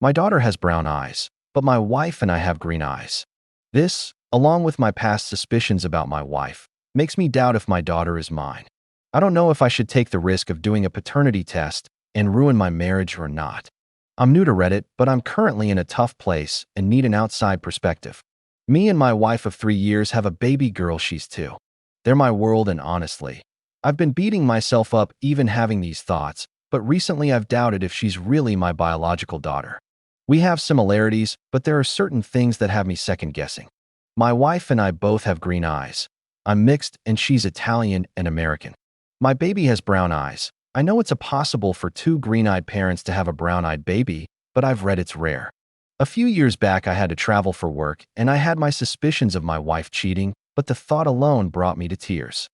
My daughter has brown eyes, but my wife and I have green eyes. This, along with my past suspicions about my wife, makes me doubt if my daughter is mine. I don't know if I should take the risk of doing a paternity test and ruin my marriage or not. I'm new to Reddit, but I'm currently in a tough place and need an outside perspective. Me and my wife of 3 years have a baby girl, she's 2. They're my world, and honestly, I've been beating myself up even having these thoughts, but recently I've doubted if she's really my biological daughter. We have similarities, but there are certain things that have me second-guessing. My wife and I both have green eyes. I'm mixed and she's Italian and American. My baby has brown eyes. I know it's impossible for two green-eyed parents to have a brown-eyed baby, but I've read it's rare. A few years back I had to travel for work and I had my suspicions of my wife cheating, but the thought alone brought me to tears.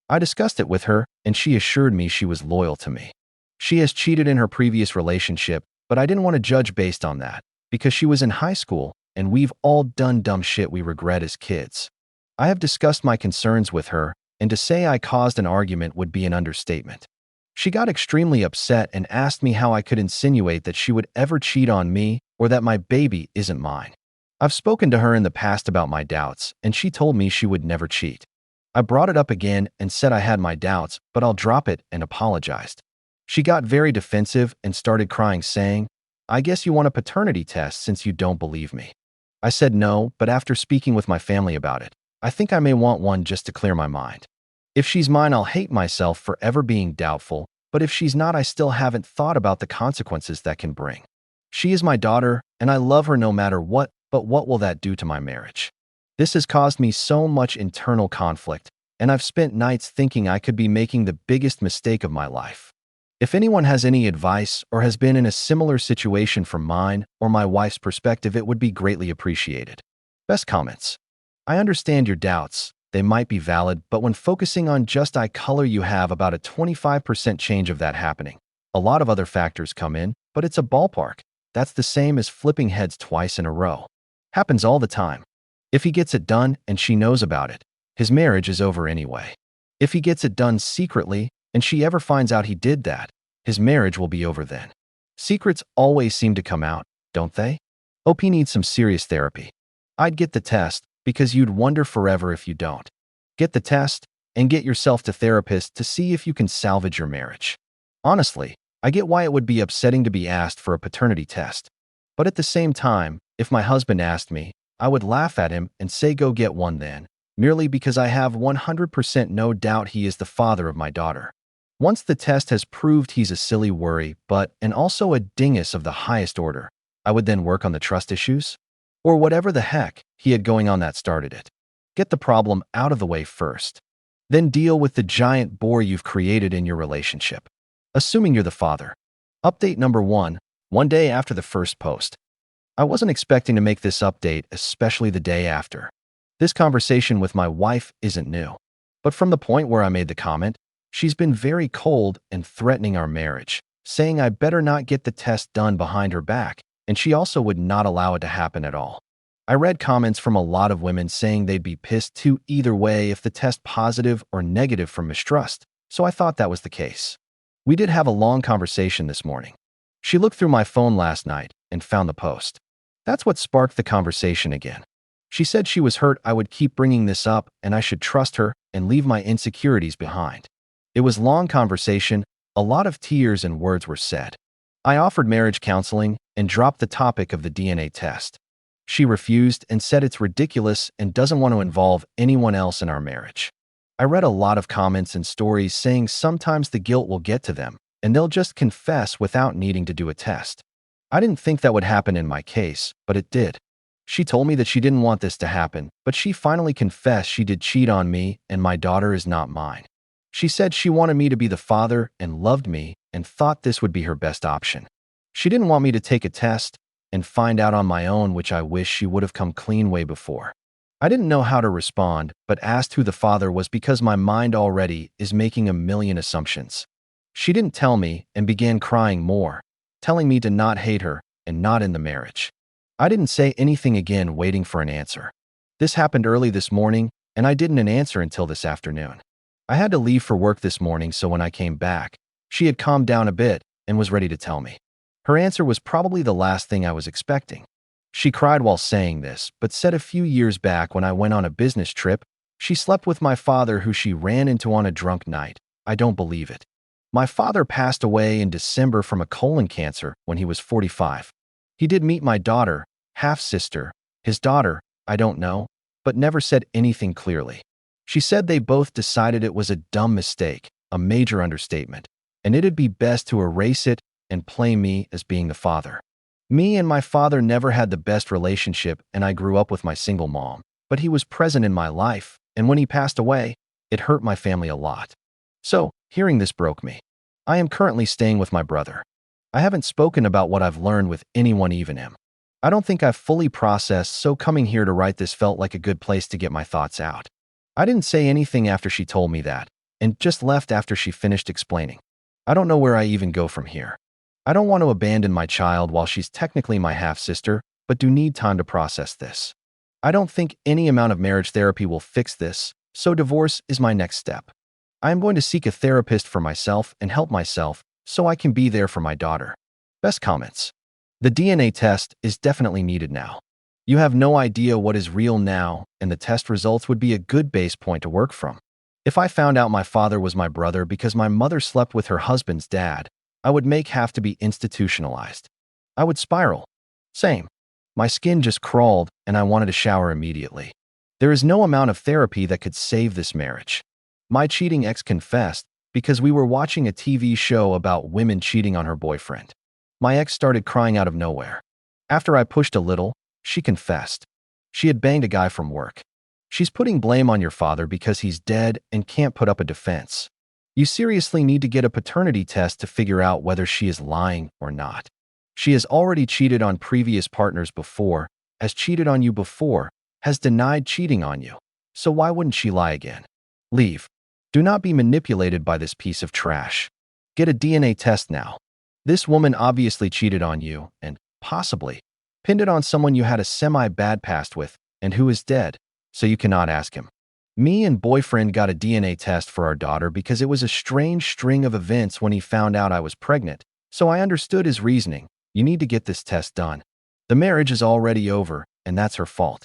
I discussed it with her and she assured me she was loyal to me. She has cheated in her previous relationship, but I didn't want to judge based on that, because she was in high school and we've all done dumb shit we regret as kids. I have discussed my concerns with her, and to say I caused an argument would be an understatement. She got extremely upset and asked me how I could insinuate that she would ever cheat on me or that my baby isn't mine. I've spoken to her in the past about my doubts, and she told me she would never cheat. I brought it up again and said I had my doubts, but I'll drop it, and apologized. She got very defensive and started crying, saying, "I guess you want a paternity test since you don't believe me." I said no, but after speaking with my family about it, I think I may want one just to clear my mind. If she's mine, I'll hate myself for ever being doubtful, but if she's not, I still haven't thought about the consequences that can bring. She is my daughter, and I love her no matter what, but what will that do to my marriage? This has caused me so much internal conflict, and I've spent nights thinking I could be making the biggest mistake of my life. If anyone has any advice or has been in a similar situation from mine or my wife's perspective, it would be greatly appreciated. Best comments. I understand your doubts. They might be valid, but when focusing on just eye color, you have about a 25% change of that happening. A lot of other factors come in, but it's a ballpark. That's the same as flipping heads twice in a row. Happens all the time. If he gets it done and she knows about it, his marriage is over anyway. If he gets it done secretly and she ever finds out he did that, his marriage will be over then. Secrets always seem to come out, don't they? OP needs some serious therapy. I'd get the test, because you'd wonder forever if you don't. Get the test and get yourself to therapist to see if you can salvage your marriage. Honestly, I get why it would be upsetting to be asked for a paternity test. But at the same time, if my husband asked me, I would laugh at him and say go get one then, merely because I have 100% no doubt he is the father of my daughter. Once the test has proved he's a silly worry, and also a dingus of the highest order, I would then work on the trust issues? Or whatever the heck he had going on that started it. Get the problem out of the way first. Then deal with the giant bore you've created in your relationship. Assuming you're the father. Update number 1, one day after the first post. I wasn't expecting to make this update, especially the day after. This conversation with my wife isn't new. But from the point where I made the comment, she's been very cold and threatening our marriage, saying I better not get the test done behind her back, and she also would not allow it to happen at all. I read comments from a lot of women saying they'd be pissed too either way if the test positive or negative from mistrust, so I thought that was the case. We did have a long conversation this morning. She looked through my phone last night and found the post. That's what sparked the conversation again. She said she was hurt I would keep bringing this up and I should trust her and leave my insecurities behind. It was a long conversation, a lot of tears and words were said. I offered marriage counseling and dropped the topic of the DNA test. She refused and said it's ridiculous and doesn't want to involve anyone else in our marriage. I read a lot of comments and stories saying sometimes the guilt will get to them and they'll just confess without needing to do a test. I didn't think that would happen in my case, but it did. She told me that she didn't want this to happen, but she finally confessed she did cheat on me and my daughter is not mine. She said she wanted me to be the father and loved me and thought this would be her best option. She didn't want me to take a test and find out on my own, which I wish she would have come clean way before. I didn't know how to respond, but asked who the father was because my mind already is making a million assumptions. She didn't tell me and began crying more, telling me to not hate her and not in the marriage. I didn't say anything again, waiting for an answer. This happened early this morning, and I didn't answer until this afternoon. I had to leave for work this morning, so when I came back, she had calmed down a bit and was ready to tell me. Her answer was probably the last thing I was expecting. She cried while saying this, but said a few years back when I went on a business trip, she slept with my father who she ran into on a drunk night. I don't believe it. My father passed away in December from a colon cancer when he was 45. He did meet my daughter, half-sister, his daughter, I don't know, but never said anything clearly. She said they both decided it was a dumb mistake, a major understatement, and it'd be best to erase it and play me as being the father. Me and my father never had the best relationship, and I grew up with my single mom, but he was present in my life, and when he passed away, it hurt my family a lot. So, hearing this broke me. I am currently staying with my brother. I haven't spoken about what I've learned with anyone, even him. I don't think I've fully processed, so coming here to write this felt like a good place to get my thoughts out. I didn't say anything after she told me that, and just left after she finished explaining. I don't know where I even go from here. I don't want to abandon my child while she's technically my half-sister, but do need time to process this. I don't think any amount of marriage therapy will fix this, so divorce is my next step. I am going to seek a therapist for myself and help myself so I can be there for my daughter. Best comments. The DNA test is definitely needed now. You have no idea what is real now, and the test results would be a good base point to work from. If I found out my father was my brother because my mother slept with her husband's dad, I would have to be institutionalized. I would spiral. Same. My skin just crawled, and I wanted to shower immediately. There is no amount of therapy that could save this marriage. My cheating ex confessed because we were watching a TV show about women cheating on her boyfriend. My ex started crying out of nowhere. After I pushed a little, she confessed. She had banged a guy from work. She's putting blame on your father because he's dead and can't put up a defense. You seriously need to get a paternity test to figure out whether she is lying or not. She has already cheated on previous partners before, has cheated on you before, has denied cheating on you. So why wouldn't she lie again? Leave. Do not be manipulated by this piece of trash. Get a DNA test now. This woman obviously cheated on you and, possibly, pinned it on someone you had a semi-bad past with and who is dead, so you cannot ask him. Me and boyfriend got a DNA test for our daughter because it was a strange string of events when he found out I was pregnant, so I understood his reasoning. You need to get this test done. The marriage is already over, and that's her fault.